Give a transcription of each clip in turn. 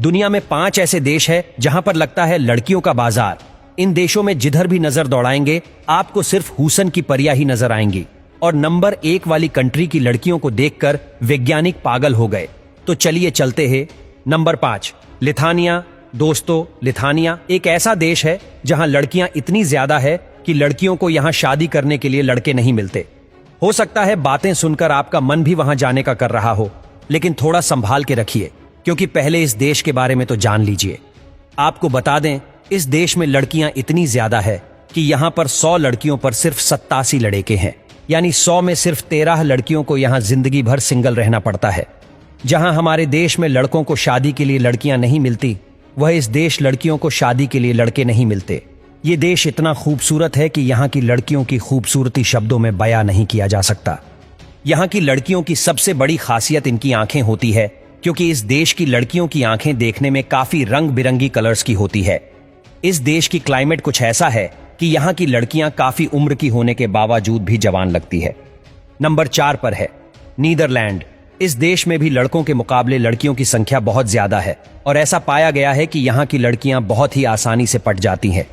दुनिया में 5 ऐसे देश है जहां पर लगता है लड़कियों का बाजार। इन देशों में जिधर भी नजर दौड़ाएंगे आपको सिर्फ हुसन की परियां ही नजर आएंगी। और नंबर 1 वाली कंट्री की लड़कियों को देखकर वैज्ञानिक पागल हो गए। तो चलिए चलते हैं। नंबर 5, लिथानिया। दोस्तों, लिथानिया एक ऐसा देश है जहां लड़कियां इतनी ज्यादा है कि लड़कियों को यहां शादी करने के लिए लड़के नहीं मिलते। हो सकता है बातें सुनकर आपका मन भी वहां जाने का कर रहा हो, लेकिन थोड़ा संभाल के रखिए, क्योंकि पहले इस देश के बारे में तो जान लीजिए। आपको बता दें, इस देश में लड़कियां इतनी ज्यादा है कि यहां पर 100 लड़कियों पर सिर्फ 87 लड़के हैं। यानी 100 में सिर्फ 13 लड़कियों को यहां जिंदगी भर सिंगल रहना पड़ता है। जहां हमारे देश में लड़कों को शादी के लिए लड़कियां नहीं मिलती, वह इस देश लड़कियों को शादी के लिए लड़के नहीं मिलते। ये देश इतना खूबसूरत है कि यहाँ की लड़कियों की खूबसूरती शब्दों में बयां नहीं किया जा सकता। यहाँ की लड़कियों की सबसे बड़ी खासियत इनकी आंखें होती है, क्योंकि इस देश की लड़कियों की आंखें देखने में काफी रंग बिरंगी कलर्स की होती है। इस देश की क्लाइमेट कुछ ऐसा है कि यहाँ की लड़कियां काफी उम्र की होने के बावजूद भी जवान लगती है। नंबर 4 पर है नीदरलैंड। इस देश में भी लड़कों के मुकाबले लड़कियों की संख्या बहुत ज्यादा है और ऐसा पाया गया है कि यहाँ की लड़कियां बहुत ही आसानी से पट जाती हैं।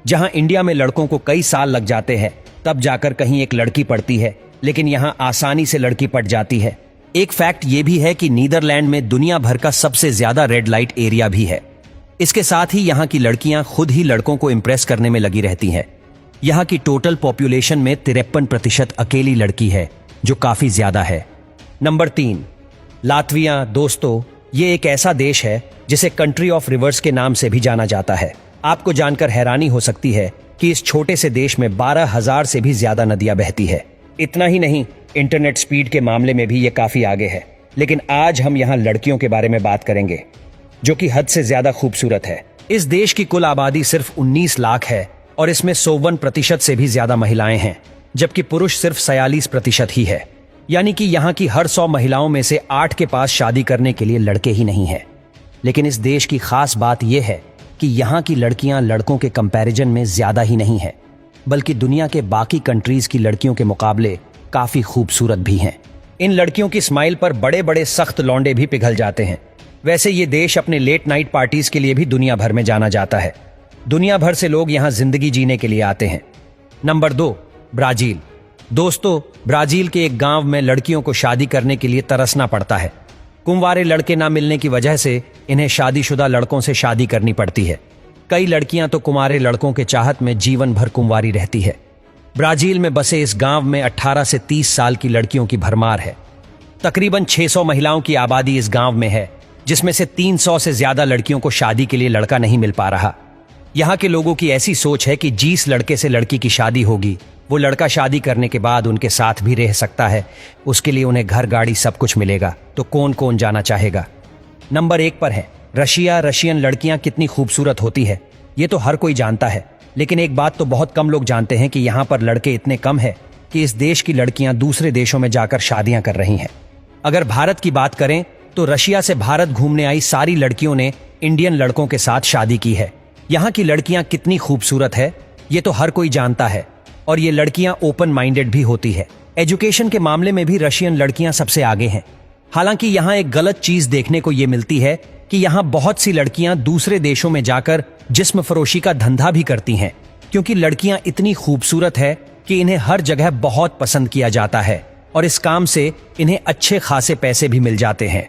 जहां इंडिया में लड़कों को कई साल लग जाते हैं तब जाकर कहीं एक लड़की पड़ती है, लेकिन यहां आसानी से लड़की पट जाती है। एक फैक्ट ये भी है कि नीदरलैंड में दुनिया भर का सबसे ज्यादा रेड लाइट एरिया भी है। इसके साथ ही यहाँ की लड़कियां खुद ही लड़कों को इंप्रेस करने में लगी रहती हैं। यहाँ की टोटल पॉपुलेशन में 53% अकेली लड़की है, जो काफी ज्यादा है। Number 3, Latvia. दोस्तों, ये एक ऐसा देश है जिसे कंट्री ऑफ रिवर्स के नाम से भी जाना जाता है। आपको जानकर हैरानी हो सकती है कि इस छोटे से देश में 12,000 से भी ज्यादा नदियां बहती है। इतना ही नहीं, इंटरनेट स्पीड के मामले में भी ये काफी आगे है। लेकिन आज हम यहाँ लड़कियों के बारे में बात करेंगे, जो कि हद से ज्यादा खूबसूरत है। इस देश की कुल आबादी सिर्फ 19 लाख है और इसमें 51% से भी ज्यादा महिलाएं हैं, जबकि पुरुष सिर्फ 46% ही है। यानी कि यहाँ की हर 100 महिलाओं में से 8 के पास शादी करने के लिए लड़के ही नहीं है। लेकिन इस देश की खास बात यह है कि यहाँ की लड़कियां लड़कों के कंपैरिजन में ज्यादा ही नहीं है, बल्कि दुनिया के बाकी कंट्रीज की लड़कियों के मुकाबले काफी खूबसूरत भी हैं। इन लड़कियों की स्माइल पर बड़े बड़े सख्त लौंडे भी पिघल जाते हैं। वैसे ये देश अपने लेट नाइट पार्टीज के लिए भी दुनिया भर में जाना जाता है। दुनिया भर से लोग यहाँ जिंदगी जीने के लिए आते हैं। Number 2, Brazil. दोस्तों, ब्राजील के एक गांव में लड़कियों को शादी करने के लिए तरसना पड़ता है। कुंवारे लड़के ना मिलने की वजह से इन्हें शादीशुदा लड़कों से शादी करनी पड़ती है। कई लड़कियां तो कुंवारे लड़कों के चाहत में जीवन भर कुंवारी रहती है। ब्राजील में बसे इस गांव में 18 से 30 साल की लड़कियों की भरमार है। तकरीबन 600 महिलाओं की आबादी इस गांव में है, जिसमें से 300 से ज्यादा लड़कियों को शादी के लिए लड़का नहीं मिल पा रहा। यहाँ के लोगों की ऐसी सोच है कि जिस लड़के से लड़की की शादी होगी, वो लड़का शादी करने के बाद उनके साथ भी रह सकता है। उसके लिए उन्हें घर गाड़ी सब कुछ मिलेगा। तो कौन कौन जाना चाहेगा। नंबर 1 पर है रशिया। रशियन लड़कियां कितनी खूबसूरत होती है, ये तो हर कोई जानता है। लेकिन एक बात तो बहुत कम लोग जानते हैं कि यहाँ पर लड़के इतने कम है कि इस देश की लड़कियां दूसरे देशों में जाकर शादियां कर रही हैं। अगर भारत की बात करें तो रशिया से भारत घूमने आई सारी लड़कियों ने इंडियन लड़कों के साथ शादी की है। यहाँ की लड़कियां कितनी खूबसूरत है, ये तो हर कोई जानता है। और ये लड़कियां ओपन माइंडेड भी होती है। एजुकेशन के मामले में भी रशियन लड़कियां सबसे आगे हैं। हालांकि यहाँ एक गलत चीज देखने को ये मिलती है कि यहाँ बहुत सी लड़कियां दूसरे देशों में जाकर जिस्म फरोशी का धंधा भी करती हैं, क्योंकि लड़कियां इतनी खूबसूरत है कि इन्हें हर जगह बहुत पसंद किया जाता है और इस काम से इन्हें अच्छे खासे पैसे भी मिल जाते हैं।